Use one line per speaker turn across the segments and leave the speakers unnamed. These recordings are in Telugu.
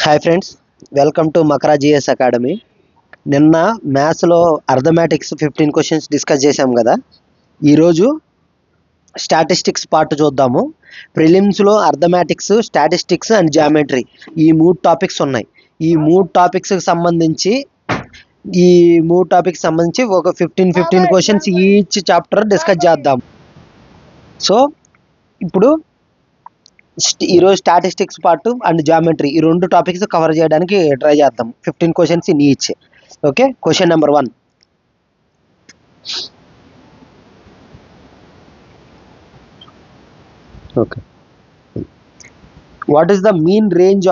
Hi friends, welcome to Makara GS academy. నిన్న మ్యాథ్స్లో అర్థమెటిక్స్ 15 క్వశ్చన్స్ డిస్కస్ చేశాం కదా. ఈరోజు స్టాటిస్టిక్స్ పార్ట్ చూద్దాము. ప్రిలిమ్స్లో అర్థమెటిక్స్, స్టాటిస్టిక్స్ అండ్ జామెట్రీ ఈ మూడు టాపిక్స్ ఉన్నాయి. ఈ మూడు టాపిక్స్కి సంబంధించి ఒక 15 క్వశ్చన్స్ ఈచ్ చాప్టర్ డిస్కస్ చేద్దాం. సో ఇప్పుడు ఈరోజు స్టాటిస్టిక్స్ పార్ట్ అండ్ జామెట్రీ ఈ రెండు టాపిక్స్ కవర్ చేయడానికి ట్రై చేద్దాం. 15 questions in each. Okay, question number 1. Okay, what is the mean range,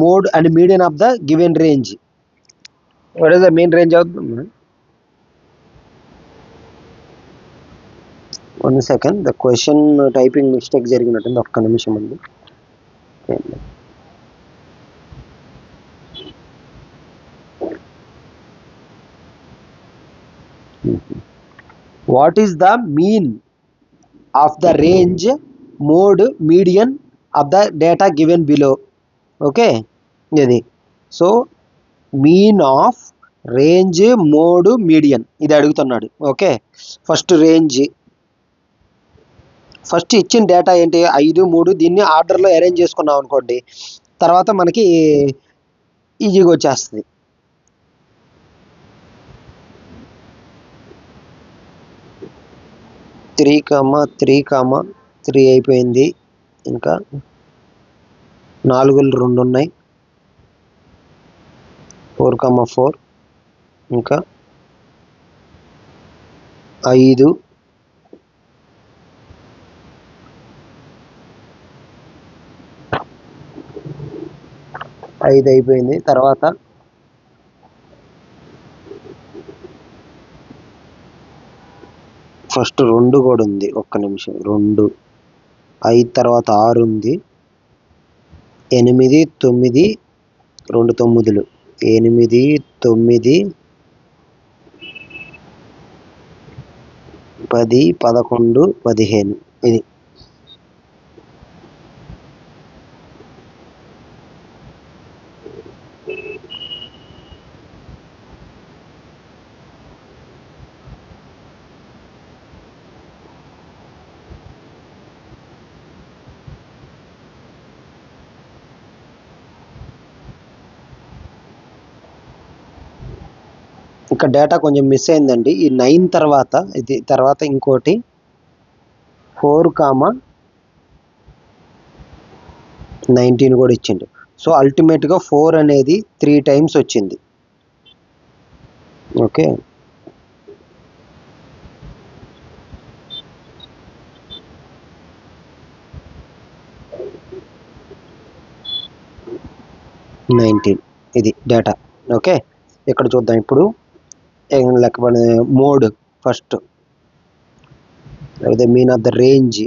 mode and median of the given range? What is the mean range of 1 second, the question typing mistake జరిగినట్టుంది, ఒక్క నిమిషం ఉంది. What is the mean of the range, mode, median of the data given below? Okay, ఇది so mean of range, mode, median ఇది అడుగుతున్నాడు. Okay, first range. ఫస్ట్ ఇచ్చిన డేటా ఏంటి? 5, 3. దీన్ని ఆర్డర్లో అరేంజ్ చేసుకున్నాం అనుకోండి, తర్వాత మనకి ఈజీగా వచ్చేస్తుంది. త్రీ అయిపోయింది. ఇంకా 4లు 2 ఉన్నాయి. 4, ఇంకా 5, 5 అయిపోయింది. తర్వాత ఫస్ట్ 2 కూడా ఉంది, ఒక్క నిమిషం. 2, 5 తర్వాత 6 ఉంది. 8, 9, 2 9లు 8, 9, 10, 11, 15 ఇది. ఇంకా డేటా కొంచెం మిస్ అయిందండి. ఈ 9 తర్వాత ఇంకోటి 4, 19 కూడా ఇచ్చిండు. సో అల్టిమేట్గా 4 అనేది 3 టైమ్స్ వచ్చింది. ఓకే, ఇది డేటా. ఓకే, ఇక్కడ చూద్దాం. ఇప్పుడు లెక్కపడి మోడ్ ఫస్ట్, అదే mean of the range.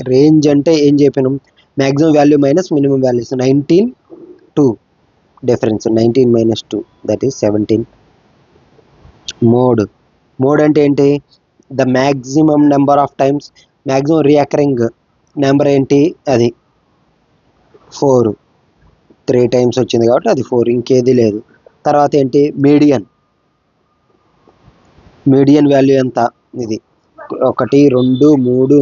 Range అంటే ఏం చెప్పినాం? Maximum value minus minimum values. 19, 2 difference. 19 - 2 that is 17. Mode అంటే ఏంటి? The maximum number of times, maximum recurring number ఏంటి? అది 4. 3 టైమ్స్ వచ్చింది కాబట్టి అది 4, ఇంకేది లేదు. తర్వాత ఏంటి? మీడియన్ వాల్యూ ఎంత? ఇది 1, 2, 3, 4,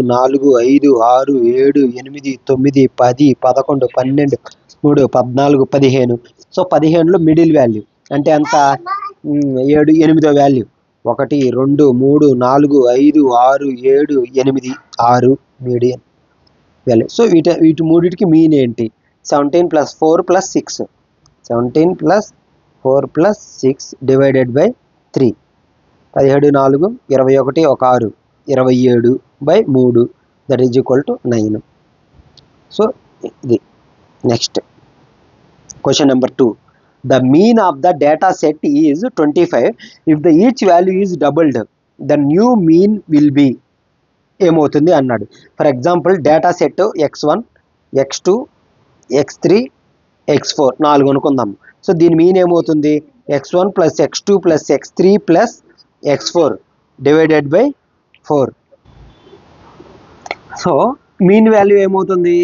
5, 6, 7, 8, 9, 10, 11, 12, 13, 14, 15. సో 15లో మిడిల్ వాల్యూ అంటే ఎంత? 7, 8వ వాల్యూ. 1, 2, 3, 4, 5, 6, 7, 8, 6 median value. సో వీటి మూడింటికి మీన్ ఏంటి? 17 + 4 + 6. 17 + 4 + 6 divided by 3. 17, 4, 21, 6, 27/3 that is equal to 9. So ఇది. Next question number 2. The mean of the data set is 25. If the each value is doubled the new mean will be ఏమవుతుంది అన్నాడు. For example data set x1, x2, x3, x4 4 అనుకుందాం. సో దీని మీన్ ఏమవుతుంది? x1 + x2 + x3 + x4 divided by 4. So mean value ఏమవుతుంది?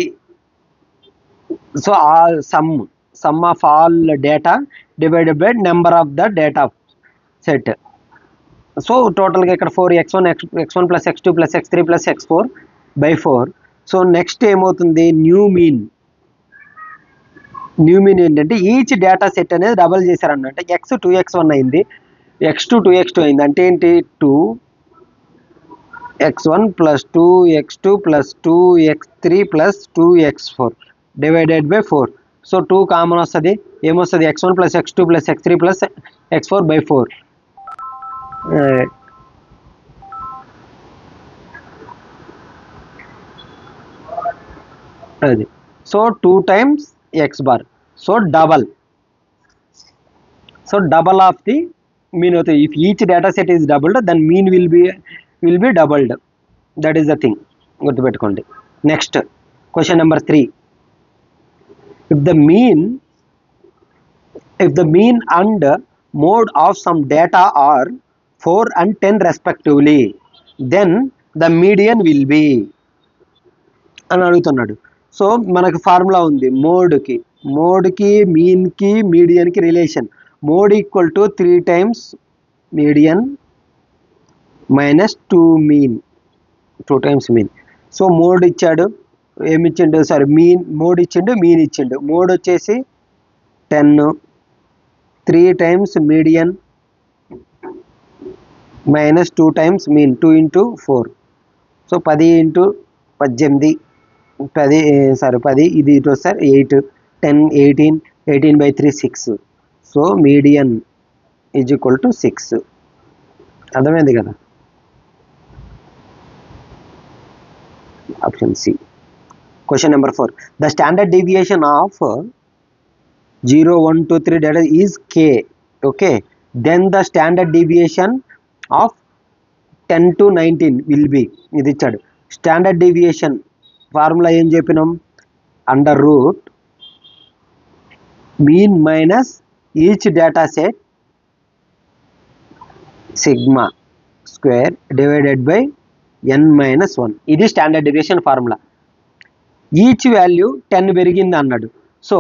So all sum of all data divided by number of the data set. So టోటల్గా ఇక్కడ 4x1 x1 plus x2 plus x3 plus x4 by 4. So next ఏమవుతుంది? న్యూ మీన్ ఏంటంటే ఈచ్ డేటా సెట్ అనేది డబల్ చేశారన్నమాట. x 2x1 అయింది, x2 2x2 అయింది. అంటే ఏంటి? 2x1 plus 2x2 plus 2x3 plus 2x4 divided by 4. So 2 common వస్తుంది, ఏమొస్తుంది? x1 plus x2 plus x3 plus x4 by 4. అది so 2 times x bar. So double of the mean. If each data set is doubled, then mean will be doubled. That is the thing. Next question number 3. If the mean and mode of some data are 4 and 10 respectively, then the median will be అని అడుగుతున్నాడు. సో మనకు ఫార్ములా ఉంది మోడ్కి, మీన్కి, మీడియన్కి relation. Mode equal to 3 times median minus 2 mean, 2 times mean. So mode ఇచ్చాడు, ఏమిచ్చిండు? సారీ మోడ్ ఇచ్చిండు, మీన్ ఇచ్చిండు. మోడ్ వచ్చేసి 10, 3 times median minus 2 times mean, 2 into 4. So 10 into 18, 10 ఇది ఇటు sir 8, 10, 18 by 3 6. So median is equal to 6. అర్థమైంది కదా? Option C. Question number 4. The standard deviation of 0, 1, 2, 3 data is k. Okay, then the standard deviation of 10 to 19 will be. ఇది ఇచ్చాడు. స్టాండర్డ్ డీవియేషన్ ఫార్ములా ఏం చెప్పినాం? Under root mean minus each data set sigma square divided by n-1. ఇది standard deviation formula. Each value 10 పెరిగింది అన్నాడు. సో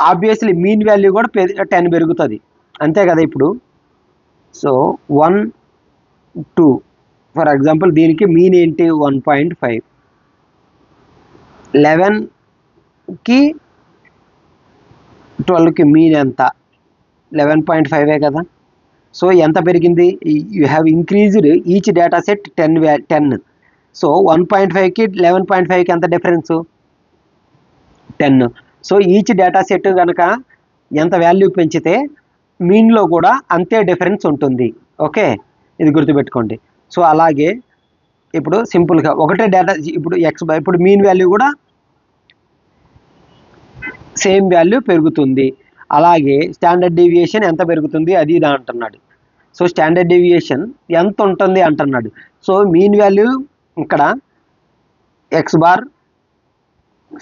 ఆబ్వియస్లీ మీన్ వాల్యూ కూడా 10 పెరుగుతుంది, అంతే కదా? ఇప్పుడు సో 1, 2 ఫర్ ఎగ్జాంపుల్, దీనికి మీన్ ఏంటి? 1.5. 11కి 12కి మీన్ ఎంత? 11.5 కదా? సో ఎంత పెరిగింది? You have increased each data set 10. So 1.5కి 11.5కి ఎంత difference? 10. So each data set కనుక ఎంత వాల్యూ పెంచితే మీన్లో కూడా అంతే డిఫరెన్స్ ఉంటుంది. ఓకే, ఇది గుర్తుపెట్టుకోండి. సో అలాగే ఇప్పుడు సింపుల్గా ఒకటే డేటా, ఇప్పుడు ఇప్పుడు మీన్ వాల్యూ కూడా సేమ్ వాల్యూ పెరుగుతుంది. అలాగే స్టాండర్డ్ డీవియేషన్ ఎంత పెరుగుతుంది అది ఇది అంటున్నాడు. సో స్టాండర్డ్ డీవియేషన్ ఎంత ఉంటుంది అంటున్నాడు. సో మీన్ వాల్యూ ఇక్కడ x బార్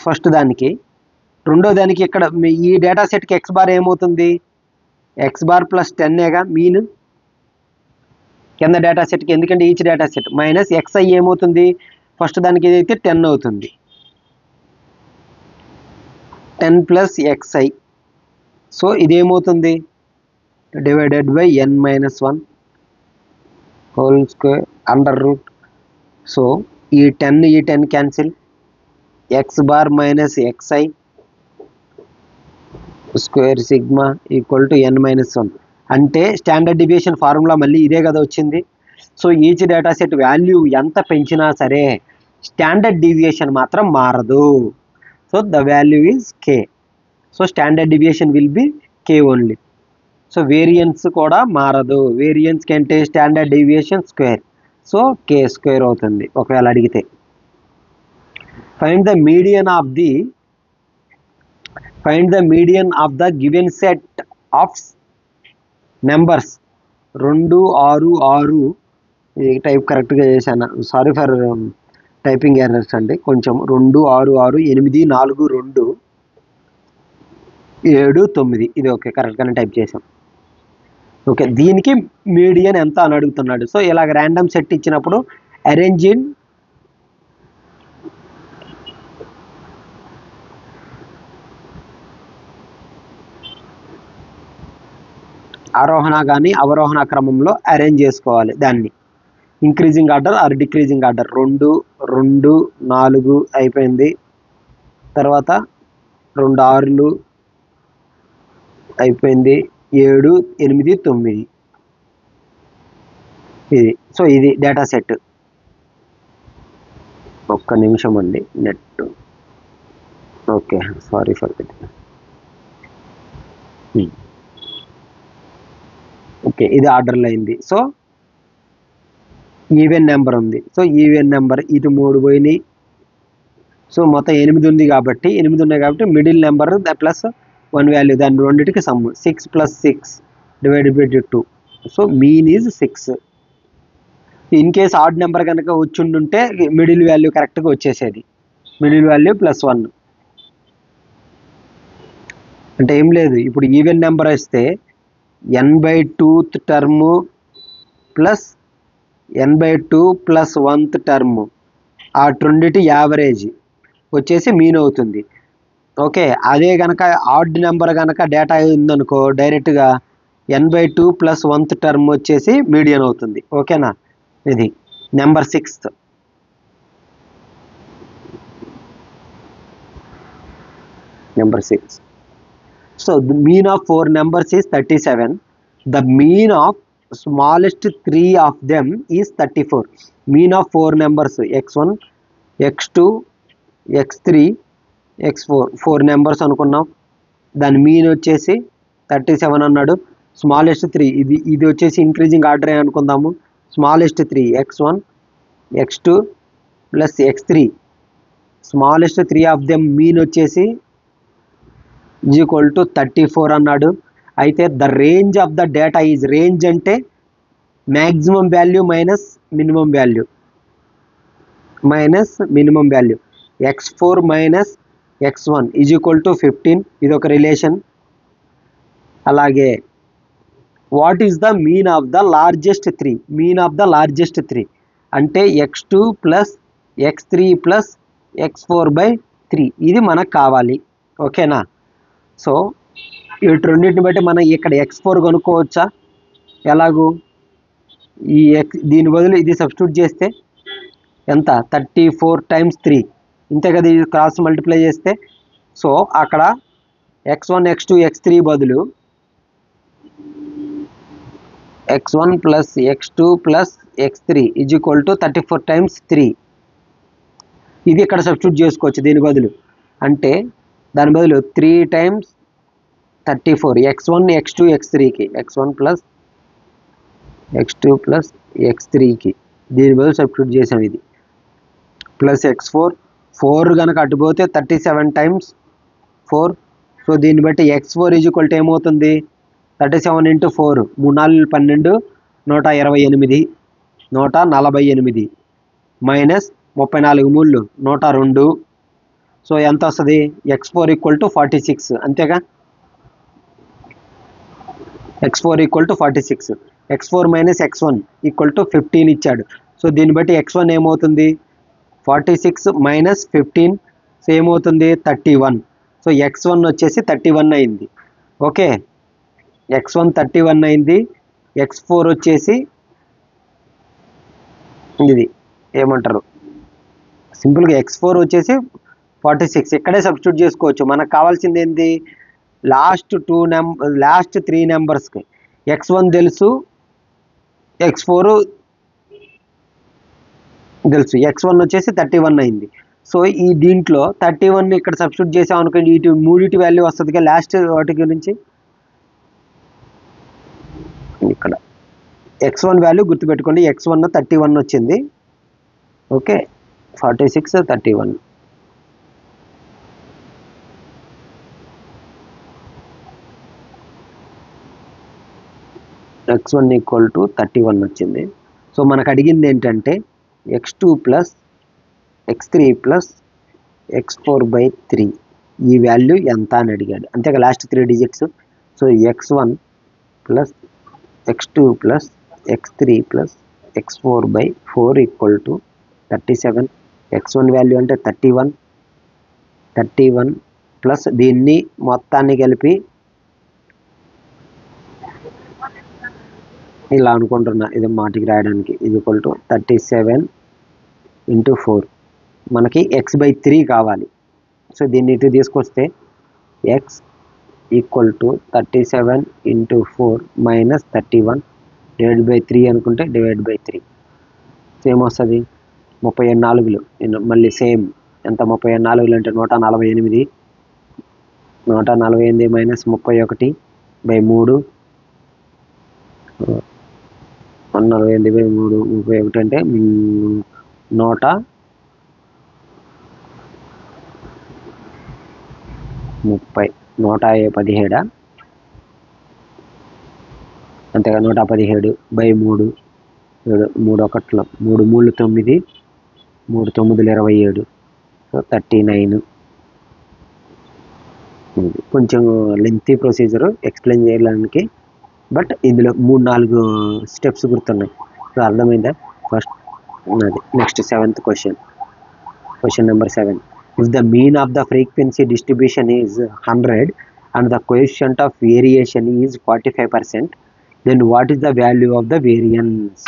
ఫస్ట్ దానికి, రెండో దానికి ఇక్కడ ఈ డేటా సెట్కి x బార్ ఏమవుతుంది? x బార్ ప్లస్ 10ఏగా మీన్ కింద డేటా సెట్కి, ఎందుకంటే each data set minus xi ఏమవుతుంది? ఫస్ట్ దానికి ఏదైతే 10 అవుతుంది, 10 ప్లస్ xi. సో ఇదేమవుతుంది? Divided by n-1 whole square under root. So ఈ 10 cancel, x bar minus xi square sigma equal to n-1. అంటే స్టాండర్డ్ డీవియేషన్ ఫార్ములా మళ్ళీ ఇదే కదా వచ్చింది. So each data set value ఎంత పెంచినా సరే స్టాండర్డ్ డీవియేషన్ మాత్రం మారదు. So the value is k. So standard deviation will be k only. So variance కూడా మారదు. వేరియన్స్ కంటే standard deviation square, so k square అవుతుంది ఒకవేళ అడిగితే. Find the median of the given set of numbers. 2, 6, 6 ఇది టైప్ కరెక్ట్గా చేశాను, సారీ ఫర్ టైపింగ్ ఎర్రర్స్ అండి కొంచెం. 2, 6, 6, 8, 4, 2, 7, 9 ఇది ఓకే, కరెక్ట్గానే టైప్ చేసాం. ఓకే, దీనికి మీడియన్ ఎంత అని అడుగుతున్నాడు. సో ఇలాగ ర్యాండమ్ సెట్ ఇచ్చినప్పుడు అరేంజ్ ఇన్ ఆరోహణ కానీ అవరోహణ క్రమంలో అరేంజ్ చేసుకోవాలి దాన్ని. Increasing order or decreasing order. 2 2 4 అయిపోయింది. తర్వాత 2 6లు అయిపోయింది. 7 8 9 ఇది. సో ఇది డేటా సెట్. ఒక్క నిమిషం అండి, net. Okay, sorry for that. Okay, ఇది ఆర్డర్లో అయింది. సో ఈవెన్ నెంబర్ ఉంది. సో ఈవెన్ నెంబర్ ఇటు 3 పోయినాయి. సో మొత్తం 8 ఉంది కాబట్టి 8 ఉన్నాయి కాబట్టి మిడిల్ నెంబర్ ప్లస్ 1 వాల్యూ, దాని రెండింటికి some 6 + 6 divided by 2. So mean is 6. In case odd number కనుక వచ్చిండుంటే మిడిల్ వాల్యూ కరెక్ట్గా వచ్చేసేది. మిడిల్ వాల్యూ +1 అంటే ఏం లేదు. ఇప్పుడు ఈవెన్ నెంబర్ వస్తే n/2th term plus n/2 + 1th term, ఆ రెండిటి యావరేజ్ వచ్చేసి మీన్ అవుతుంది. ఓకే, అదే కనుక ఆడ్ నెంబర్ కనుక డేటా ఉందనుకో డైరెక్ట్గా n/2 + 1th టర్మ్ వచ్చేసి మీడియన్ అవుతుంది. ఓకేనా, ఇది number 6th. Number 6. So the mean of 4 numbers is 37. The mean of smallest 3 of them is 34. Mean of 4 numbers x1, x2, x3, x4 4 numbers అనుకున్నాం. దాని మీన్ వచ్చేసి 37 అన్నాడు. స్మాలెస్ట్ 3 ఇది వచ్చేసి ఇంక్రీజింగ్ ఆర్డర్ అనుకుందాము. Smallest 3 x1, x2 + x3. Smallest 3 of them mean వచ్చేసి = 34 అన్నాడు. అయితే the range of the data is, range అంటే maximum value minus minimum value, x4 - x1 = 15. ఇది ఒక రిలేషన్. అలాగే what is the mean of the largest 3? Mean of the largest 3 అంటే x2 + x3 + x4/3. ఇది మనకు కావాలి. ఓకేనా. సో వీటి రెండింటిని బట్టి మనం ఇక్కడ x4 కనుక్కోవచ్చా? ఎలాగూ దీని బదులు ఇది సబ్స్టిట్యూట్ చేస్తే ఎంత? 34 × 3 ఇంతే కదా. ఇది క్రాస్ మల్టిప్లై చేస్తే సో అక్కడ x1, x2, x3 బదులు x1 + x2 + x3 = 34 × 3. ఇది ఇక్కడ సబ్స్టిట్యూట్ చేసుకోవచ్చు దీని బదులు. అంటే దాని బదులు 3 × 34 x1, x2, x3కి, x1 + x2 + x3కి దీని బదులు సబ్స్టిట్యూట్ చేసాం. ఇది ప్లస్ x4 4 కనుక అటుపోతే 37 × 4. సో దీన్ని బట్టి x4 = ఏమవుతుంది? 37 × 4 3 4 12 128 148 మైనస్ 34 3 102. సో ఎంత వస్తుంది? x4 = 46. అంతేగా, x4 = 46. x4 - x1 = 15 ఇచ్చాడు. సో దీన్ని బట్టి x1 ఏమవుతుంది? 46 - 15. సో ఏమవుతుంది? 31. సో x1 వచ్చేసి 31 అయింది. ఓకే, x1 31 అయింది. x4 వచ్చేసి ఇది ఏమంటారు, సింపుల్గా x4 వచ్చేసి 46. ఇక్కడే సబ్స్టిట్యూట్ చేసుకోవచ్చు. మనకు కావాల్సింది ఏంటి? లాస్ట్ 3 నెంబర్స్కి x1 తెలుసు, x4 తెలుసు. x1 వచ్చేసి 31 అయింది. సో ఈ దీంట్లో 31 ఇక్కడ సబ్స్టిట్యూట్ చేసాం అనుకోండి, ఇటు మూడిటి వాల్యూ వస్తుంది. లాస్ట్ వాటి గురించి ఇక్కడ x1 వాల్యూ గుర్తుపెట్టుకోండి. x1 31 వచ్చింది. ఓకే, 46 31. x1 = 31 వచ్చింది. సో మనకు అడిగింది ఏంటంటే x2 + x3 + x4/3 ఈ వాల్యూ ఎంత అని అడిగాడు. అంతేగా, last 3 digits. So x1 + x2 + x3 + x4/4 = 37. x1 value అంటే 31 ప్లస్ దీన్ని మొత్తాన్ని కలిపి ఇలా అనుకుంటున్నా ఇది మాటికి రాయడానికి. ఇది ఈక్వల్ టు 37 × 4 మనకి x/3 కావాలి. సో దీన్ని ఇటు తీసుకొస్తే x ఈక్వల్ టు 37 × 4 మైనస్ 31 /3 అనుకుంటే /3 సేమ్ వస్తుంది 37 మళ్ళీ సేమ్ ఎంత 37 అంటే 148 మైనస్ 31/3 148/3 31 అంటే 130 117 అంతేగా 117/3 3 1 3 3 9 3 9 27 సో 39. కొంచెం లెంతీ ప్రొసీజర్ ఎక్స్ప్లెయిన్ చేయడానికి, బట్ ఇందులో 3-4 స్టెప్స్ గుర్తున్నాయి. సో అర్థమైందా? ఫస్ట్ అది. Next 7th question number 7. If the mean of the frequency distribution is 100 and the coefficient of variation is 45%, then what is the value of the variance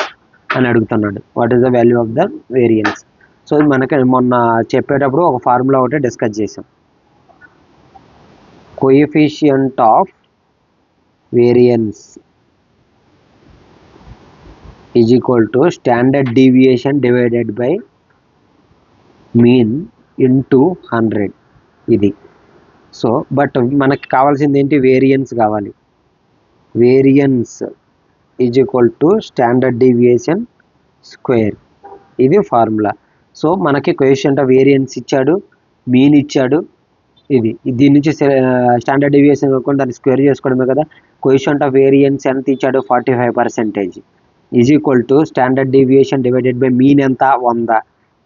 అని అడుగుతున్నాడు. What is the value of the variance? So మనకి మొన్న చెప్పేటప్పుడు ఒక ఫార్ములా ఒకటి డిస్కస్ చేసాం. Coefficient of variance is equal to standard deviation divided by mean into 100 ఇది. సో బట్ మనకి కావాల్సింది ఏంటి? వేరియన్స్ కావాలి. Variance is equal to standard deviation square, ఇది ఫార్ములా. సో మనకి కోఎఫిషియంట్ ఆఫ్ వేరియన్స్ ఇచ్చాడు, మీన్ ఇచ్చాడు. ఇది దీని నుంచి స్టాండర్డ్ డీవియేషన్ కాకుండా దాన్ని స్క్వేర్ చేసుకోవడమే కదా. కోఎఫిషియంట్ ఆఫ్ వేరియన్స్ ఎంత ఇచ్చాడు? 45%. Is equal to standard deviation divided by mean ఎంత? 100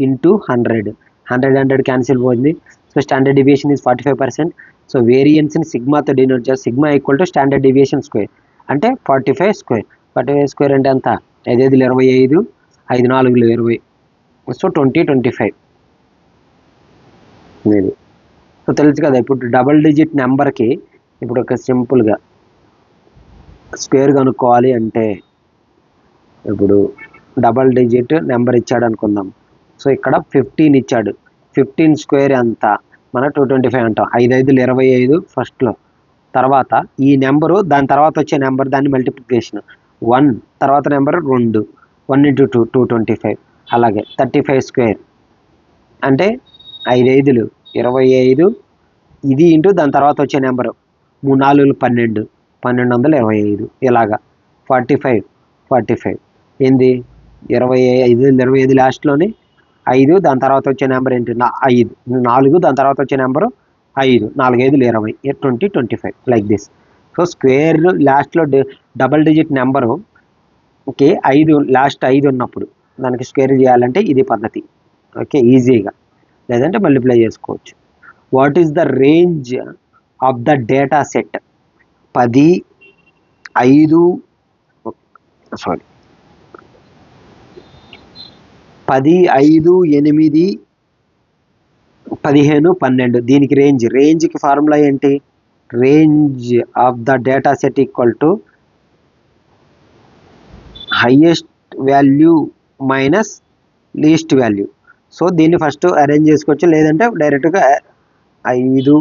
ఇంటూ 100. 100 క్యాన్సిల్ పోయింది. So standard deviation is 45%. So వేరియన్స్ని సిగ్మాతో డినోట్ చేస్తే sigma equal to standard deviation square అంటే 45 స్క్వేర్. 45 స్క్వేర్ అంటే ఎంత? 5 5 25, 5 4 20. సో 20/25 ఇది. సో తెలుసు కదా. ఇప్పుడు డబల్ డిజిట్ నెంబర్కి ఇప్పుడు ఒక సింపుల్గా స్క్వేర్ కనుక్కోవాలి అంటే, ఇప్పుడు డబల్ డిజిట్ నెంబర్ ఇచ్చాడు అనుకుందాం. సో ఇక్కడ 15 ఇచ్చాడు. 15 స్క్వేర్ ఎంత? మనం 225 అంటాం. 5 5 25 ఫస్ట్లో, తర్వాత ఈ నెంబరు దాని తర్వాత వచ్చే నెంబర్ దాన్ని మల్టిప్లికేషన్ 1, తర్వాత నెంబర్ 2, 1 × 2 225. అలాగే 35 స్క్వేర్ అంటే 5 5 25, ఇది ఇంటూ దాని తర్వాత వచ్చే నెంబరు 3 4 12 1225. ఇలాగా 45 ఏంది? 25 లాస్ట్లోని 5, దాని తర్వాత వచ్చే నెంబర్ ఏంటి? 5 4, దాని తర్వాత వచ్చే number 5 4 5 20 20/25 like this. So square లాస్ట్లో double digit number okay 5 last 5 ఉన్నప్పుడు దానికి స్క్వేర్ చేయాలంటే ఇది పద్ధతి. ఓకే ఈజీగా, లేదంటే మల్టిప్లై చేసుకోవచ్చు. What is the range of the data set? 10 5 8 15 12 దీనికి రేంజ్కి ఫార్ములా ఏంటి? Range of the data set equal to highest value minus least value. So దీన్ని ఫస్ట్ అరేంజ్ చేసుకోవచ్చు, లేదంటే డైరెక్ట్గా 5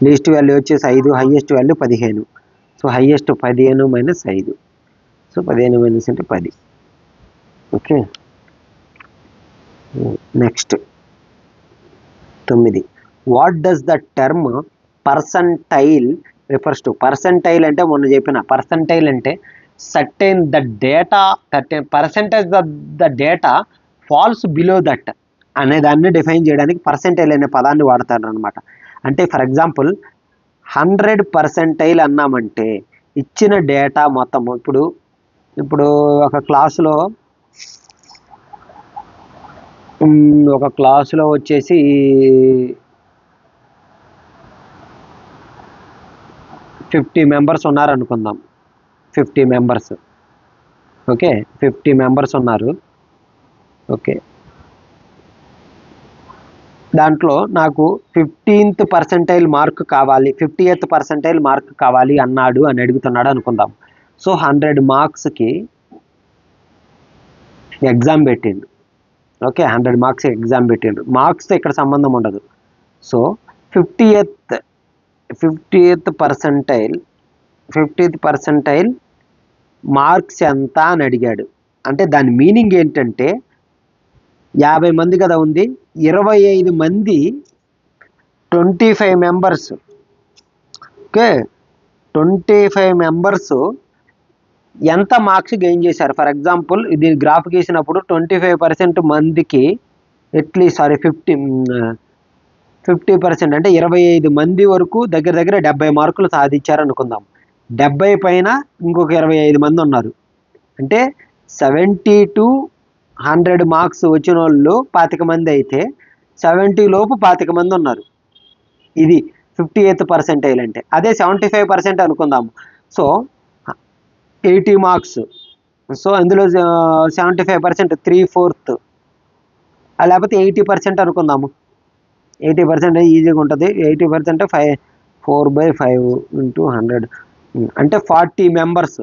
లీస్ట్ వాల్యూ వచ్చేసి 5, highest value 15. So highest 15 minus 5. So 15 minus అంటే 10. Okay next 9. What does the term percentile refers to? Percentile అంటే మొన్న చెప్పిన పర్సంటైల్ అంటే certain the data 30% the data falls below that అనే దాన్ని డిఫైన్ చేయడానికి పర్సంటైల్ అనే పదాన్ని వాడతారు అనమాట. అంటే ఫర్ ఎగ్జాంపుల్ 100% అన్నామంటే ఇచ్చిన డేటా మొత్తం ఇప్పుడు ఒక క్లాసులో వచ్చేసి 50 మెంబర్స్ ఉన్నారనుకుందాం. 50 మెంబర్స్. ఓకే 50 మెంబర్స్ ఉన్నారు. ఓకే దాంట్లో నాకు 15th పర్సెంటైల్ మార్క్ కావాలి, 50th పర్సెంటైల్ మార్క్ కావాలి అన్నాడు అని అడుగుతున్నాడు అనుకుందాం. సో 100 మార్క్స్కి ఎగ్జామ్ పెట్టిండు. ఓకే, 100 మార్క్స్ ఎగ్జామ్ పెట్టిండు. మార్క్స్తో ఇక్కడ సంబంధం ఉండదు. సో 50th పర్సెంటైల్ మార్క్స్ ఎంత అని అడిగాడు. అంటే దాని మీనింగ్ ఏంటంటే 50 మంది కదా ఉంది, 25 మంది 25 మెంబర్స్. ఓకే, 25 మెంబర్స్ ఎంత మార్క్స్ గెయిన్ చేశారు. ఫర్ ఎగ్జాంపుల్ దీని గ్రాఫ్ గీసినప్పుడు 25% మందికి అట్లీస్ట్ 50% అంటే 25 మంది వరకు దగ్గర దగ్గర 70 మార్కులు సాధించారు అనుకుందాం. 70 పైన ఇంకొక 25 మంది ఉన్నారు. అంటే 70 to 100 మార్క్స్ వచ్చిన వాళ్ళు 25 మంది అయితే 70 లోపు 25 మంది ఉన్నారు. ఇది 50th పర్సెంటైల్ అంటే. అదే 75% అనుకుందాము. So 80 marks. సో అందులో 75% 3/4 లేకపోతే 80% అనుకుందాము. 80% ఈజీగా ఉంటుంది. 80% 4/5 × 100 అంటే 40 మెంబర్స్.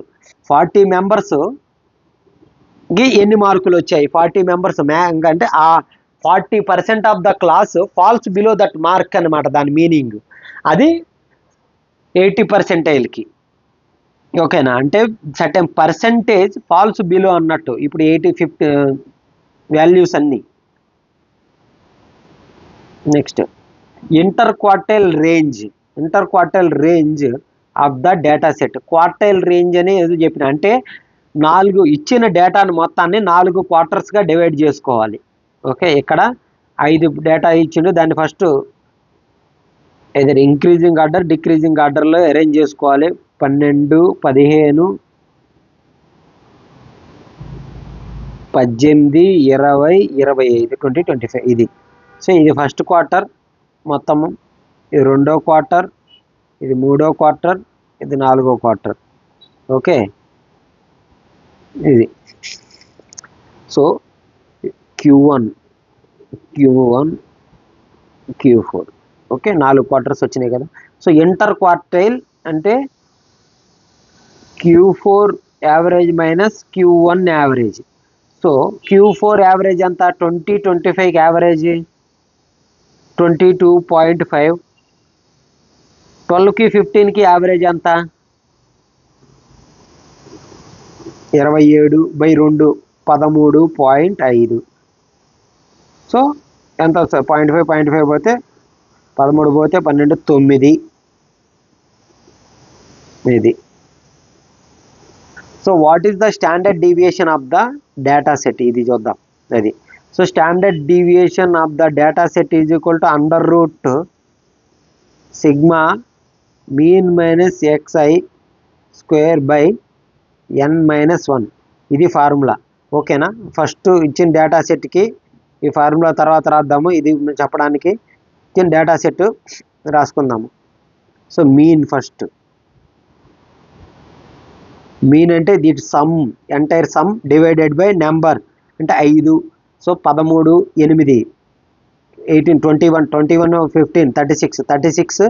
40 మెంబర్స్కి ఎన్ని మార్కులు వచ్చాయి? 40 మెంబర్స్ అంటే ఆ 40% of the class falls below that mark అనమాట దాని మీనింగ్. అది 80 పర్సెంటైల్కి. ఓకేనా, అంటే సర్టెన్ పర్సెంటేజ్ ఫాల్స్ బిలో అన్నట్టు. ఇప్పుడు 50 వాల్యూస్ అన్నీ. Next inter quartile range of the data set. Quartile range అని ఏదో చెప్పిన, అంటే 4 ఇచ్చిన డేటాను మొత్తాన్ని 4 క్వార్టర్స్గా డివైడ్ చేసుకోవాలి. ఓకే, ఇక్కడ 5 డేటా ఇచ్చిండు. దాన్ని ఫస్ట్ ఏదైనా ఇంక్రీజింగ్ ఆర్డర్ డిక్రీజింగ్ ఆర్డర్లో అరేంజ్ చేసుకోవాలి. 12, 15, 18, 20, 25, 20, 25 ఇది. సో ఇది ఫస్ట్ క్వార్టర్ మొత్తము, ఇది రెండో క్వార్టర్, ఇది మూడో క్వార్టర్, ఇది నాలుగో క్వార్టర్. ఓకే, ఇది. So Q1, Q4. Okay, 4 quarters వచ్చినాయి కదా. సో ఇంటర్ క్వార్టైల్ అంటే Q4 average minus Q1 average. So Q4 average ఎంత? 20-25 యావరేజ్ 22.5. 12కి 15కి యావరేజ్ ఎంత? 27/2 13.5. సో ఎంత వస్తుంది? 0.5 పోతే 13 పోతే 12 9 ఇది. So what is the standard deviation of the data set? ఇది చూద్దాం. అది so standard deviation of the data set is equal to √σ mean minus xi square by n-1. ఇది ఫార్ములా. ఓకేనా, ఫస్ట్ ఇచ్చిన డేటా సెట్కి ఈ ఫార్ములా తర్వాత రాద్దాము. ఇది చెప్పడానికి ఇచ్చిన డేటా సెట్ రాసుకుందాము. So mean first. మీన్ అంటే దీట్ sum, entire sum divided by number అంటే 5. సో 13, 8, 18, 21, 15, 36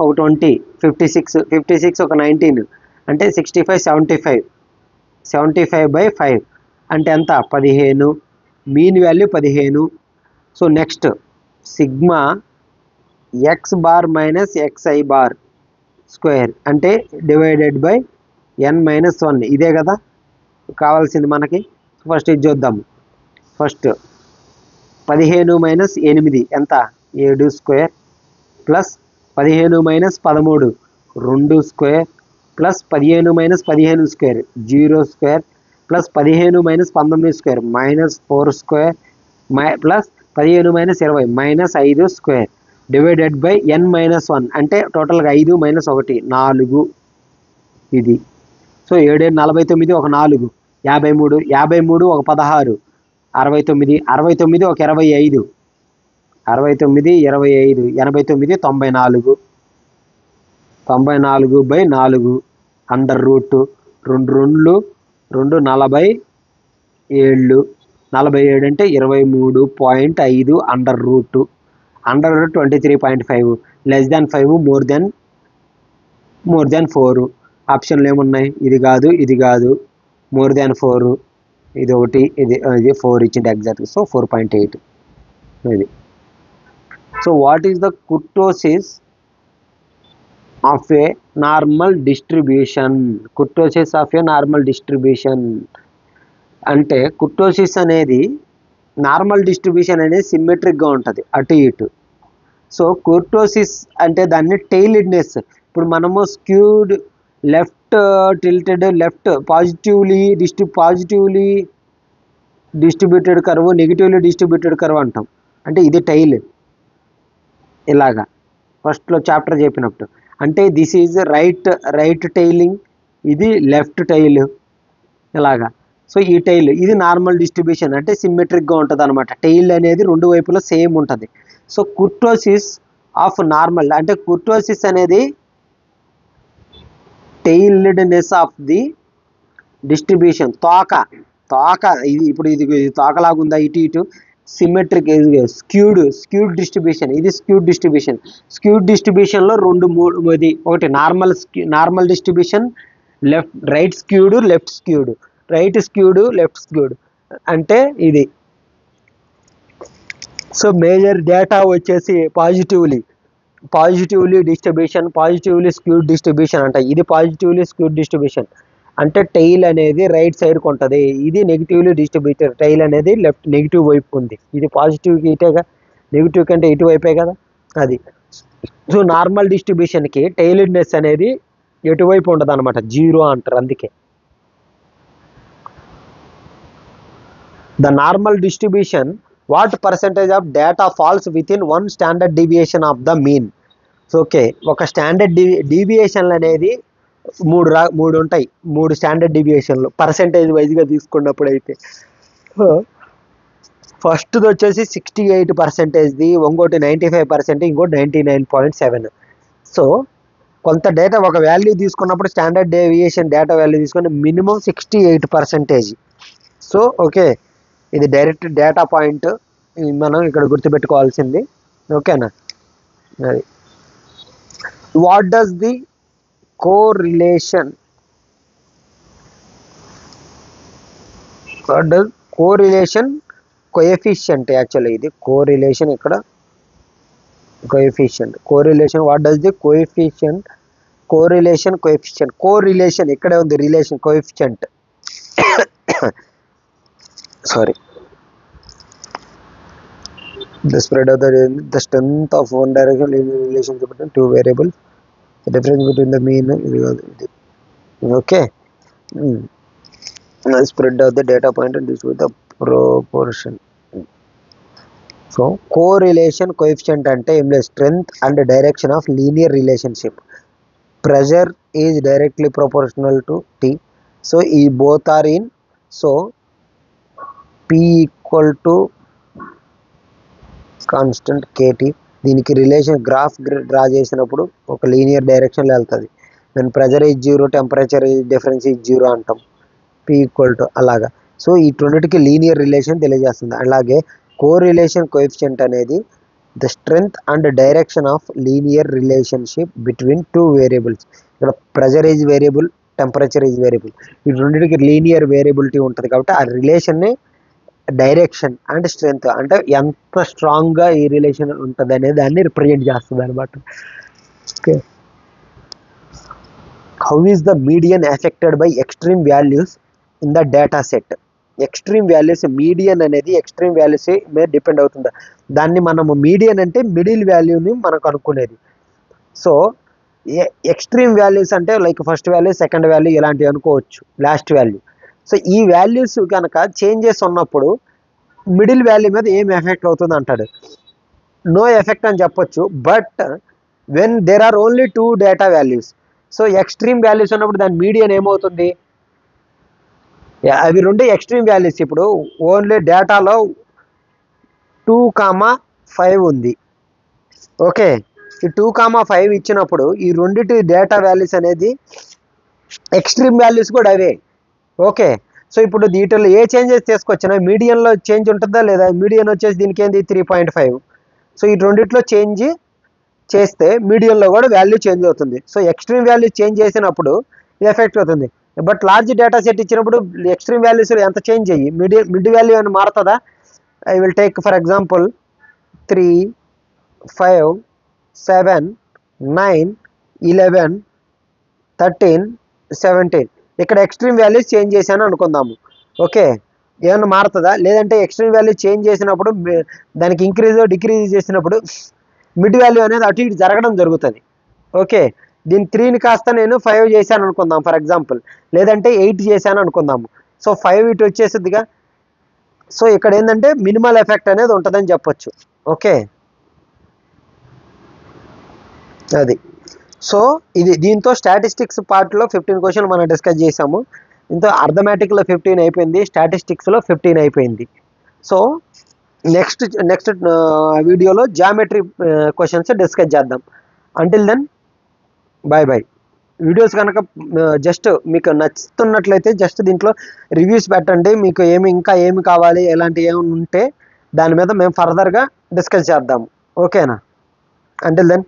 ఒక 20, 56 ఒక 19 అంటే 65, 75/5 అంటే ఎంత? 15. Mean value 15. So next sigma x bar minus xi bar square అంటే డివైడెడ్ బై n-1. ఇదే కదా కావాల్సింది మనకి. ఫస్ట్ ఇది చూద్దాము. ఫస్ట్ 15 మైనస్ 8 ఎంత? 7 square plus 15 minus 13 2 square plus 15 minus 15 square 0 square plus 15 minus 19 square -4 square plus 15 minus 20 -5 square divided by n-1 అంటే టోటల్గా 5 - 1 4 ఇది. సో 7 49 ఒక 4 53 53 ఒక 16 69 69 ఒక 25 69 25 89 94 94/4 అండర్ రూట్ 2 2 47 47 అంటే 23.5 under root 23.5 less than 5 more than 4 ఆప్షన్లు ఏమున్నాయి, ఇది కాదు ఇది కాదు, మోర్ దాన్ 4, ఇది ఒకటి, ఇది 4 ఇచ్చింది ఎగ్జాక్ట్. సో 4.8 ఇది. So what is the kurtosis of a normal distribution? Kurtosis of a normal distribution అంటే కుర్టోసిస్ అనేది నార్మల్ డిస్ట్రిబ్యూషన్ అనేది సిమ్మెట్రిక్గా ఉంటుంది అటు ఇటు. సో కుర్టోసిస్ అంటే దాన్ని టెయిల్డ్నెస్. ఇప్పుడు మనము skewed left tilted left positively distributed curve, negatively distributed curve అంటాం. అంటే ఇది టైల్ ఇలాగా ఫస్ట్లో చాప్టర్ చెప్పినప్పుడు. అంటే దిస్ ఈజ్ రైట్ టైలింగ్, ఇది లెఫ్ట్ టైల్ ఇలాగా. సో ఈ టైల్ ఇది నార్మల్ డిస్ట్రిబ్యూషన్ అంటే సిమ్మెట్రిక్గా ఉంటుంది అనమాట. టైల్ అనేది రెండు వైపులా సేమ్ ఉంటుంది. సో కుర్టోసిస్ ఆఫ్ నార్మల్ అంటే కుర్టోసిస్ అనేది టెయిల్డ్నెస్ ఆఫ్ ది డిస్ట్రిబ్యూషన్. తోక ఇది ఇప్పుడు ఇది తోకలాగా ఉందా ఇటు ఇటు, సిమెట్రిక్ స్క్యూడ్ డిస్ట్రిబ్యూషన్. ఇది స్క్యూడ్ డిస్ట్రిబ్యూషన్లో ఇది ఒకటి normal distribution, right skewed left skewed అంటే ఇది. సో మేజర్ డేటా వచ్చేసి positively distribution, positively skewed distribution అంట. ఇది పాజిటివ్లీ స్క్యూడ్ డిస్ట్రిబ్యూషన్ అంటే టైల్ అనేది రైట్ సైడ్కి ఉంటుంది. ఇది నెగిటివ్లీ డిస్ట్రిబ్యూటెడ్, టైల్ అనేది నెగిటివ్ వైపు ఉంది. ఇది పాజిటివ్కి ఇటేగా, నెగిటివ్ కంటే ఇటువైపే కదా అది. సో నార్మల్ డిస్ట్రిబ్యూషన్కి టైల్డ్నెస్ అనేది ఎటువైపు ఉండదు అనమాట, 0 అంటారు. అందుకే the normal distribution what percentage of data falls within 1 standard deviation of the mean. Okay, ఒక స్టాండర్డ్ డీవియేషన్లు అనేది మూడు ఉంటాయి. 3 స్టాండర్డ్ డీవియేషన్లు పర్సెంటేజ్ వైజ్గా తీసుకున్నప్పుడు అయితే ఫస్ట్ది వచ్చేసి 68%, ఇంకోటి 95%, ఇంకోటి 99.7. సో కొంత డేటా ఒక వాల్యూ తీసుకున్నప్పుడు స్టాండర్డ్ డీవియేషన్ డేటా వాల్యూ తీసుకుని మినిమం 68%. సో ఓకే, ఇది డైరెక్ట్ డేటా పాయింట్ మనం ఇక్కడ గుర్తుపెట్టుకోవాల్సింది. ఓకేనా, అది what does the correlation coefficient, actually ఇది కోరిలేషన్, ఇక్కడ correlation what does the correlation ఇక్కడే ఉంది, relation coefficient sorry, the spread of the strength of one direction linear relationship between two variables, the difference between the mean, okay, the spread of the data point and this with the proportion. So correlation coefficient ante em le strength and direction of linear relationship. Pressure is directly proportional to T, so e both are in, so P equal to constant KT. దీనికి రిలేషన్ గ్రాఫ్ డ్రా చేసినప్పుడు ఒక లీనియర్ డైరెక్షన్లో వెళ్తుంది. Then pressure is 0, temperature difference is 0 అంటాం. P ఈక్వల్ టు అలాగా. సో ఈ రెండింటికి లీనియర్ రిలేషన్ తెలియజేస్తుంది. అలాగే కోరిలేషన్ కోఎఫిషియంట్ అనేది the strength and direction of linear relationship between 2 variables. ఇక్కడ pressure is variable, temperature is variable. ఈ రెండింటికి లీనియర్ వేరియబిలిటీ ఉంటుంది కాబట్టి ఆ రిలేషన్ని డైరెక్షన్ అండ్ స్ట్రెంగ్త్ అంటే ఎంత స్ట్రాంగ్గా ఈ రిలేషన్ ఉంటుంది అనేది దాన్ని రిప్రజెంట్ చేస్తుంది అనమాట. Okay, how is the median affected by extreme values in the data set? Extreme values, median అనేది ఎక్స్ట్రీమ్ వాల్యూస్ మీద డిపెండ్ అవుతుంది. దాన్ని మనము మీడియన్ అంటే మిడిల్ వాల్యూని మనకు అనుకునేది. సో ఎక్స్ట్రీమ్ వాల్యూస్ అంటే like first value, second value ఇలాంటివి అనుకోవచ్చు, లాస్ట్ వాల్యూ. సో ఈ వాల్యూస్ కనుక చేంజెస్ ఉన్నప్పుడు మిడిల్ వాల్యూ మీద ఏం ఎఫెక్ట్ అవుతుంది అంటాడు. నో ఎఫెక్ట్ అని చెప్పొచ్చు. But when there are only 2 data values, so extreme values ఉన్నప్పుడు దాని మీడియన్ ఏమవుతుంది? అవి 2 ఎక్స్ట్రీమ్ వాల్యూస్. ఇప్పుడు ఓన్లీ డేటాలో 2,5 ఉంది. ఓకే, ఈ 2,5 ఇచ్చినప్పుడు ఈ రెండింటి డేటా వాల్యూస్ అనేది ఎక్స్ట్రీమ్ వాల్యూస్ కూడా అవే. ఓకే, సో ఇప్పుడు వీటిలో ఏ చేంజెస్ తీసుకొచ్చినా మీడియన్లో చేంజ్ ఉంటుందా లేదా? మీడియన్ వచ్చేసి దీనికి ఏంది 3.5. సో ఈ రెండిట్లో చేంజ్ చేస్తే మీడియన్లో కూడా వాల్యూ చేంజ్ అవుతుంది. సో ఎక్స్ట్రీమ్ వాల్యూ చేంజ్ చేసినప్పుడు ఇది ఎఫెక్ట్ అవుతుంది. బట్ లార్జ్ డేటా సెట్ ఇచ్చినప్పుడు ఎక్స్ట్రీమ్ వాల్యూస్ ఎంత చేంజ్ అయ్యి మిడ్ వాల్యూ అని మారుతుందా? I will take for example 3, 5, 7, 9, 11, 13, 17. ఇక్కడ ఎక్స్ట్రీమ్ వాల్యూస్ చేంజ్ చేశాను అనుకుందాము. ఓకే, ఏమన్నా మారుతుందా? లేదంటే ఎక్స్ట్రీమ్ వాల్యూ చేంజ్ చేసినప్పుడు దానికి ఇంక్రీజ్ డిక్రీజ్ చేసినప్పుడు మిడ్ వాల్యూ అనేది అటు ఇటు జరగడం జరుగుతుంది. ఓకే, దీని 3ని కాస్త నేను 5 చేశాను అనుకుందాం ఫర్ ఎగ్జాంపుల్, లేదంటే 8 చేశాను అనుకుందాము. సో 5 ఇటు వచ్చేసిద్దిగా. సో ఇక్కడ ఏంటంటే మినిమల్ ఎఫెక్ట్ అనేది ఉంటుందని చెప్పొచ్చు. ఓకే, అది. సో ఇది దీంతో స్టాటిస్టిక్స్ పార్ట్లో 15 క్వశ్చన్లు మనం డిస్కస్ చేసాము. దీంతో అర్థమెటిక్లో 15 అయిపోయింది, స్టాటిస్టిక్స్లో 15 అయిపోయింది. సో నెక్స్ట్ వీడియోలో జామెట్రీ క్వశ్చన్స్ డిస్కస్ చేద్దాం. Until then bye bye. Videos కనుక జస్ట్ మీకు నచ్చుతున్నట్లయితే జస్ట్ దీంట్లో రివ్యూస్ పెట్టండి. మీకు ఇంకా ఏమి కావాలి, ఎలాంటి ఏమి ఉంటే దాని మీద మేము ఫర్దర్గా డిస్కస్ చేద్దాము. ఓకేనా? Until then.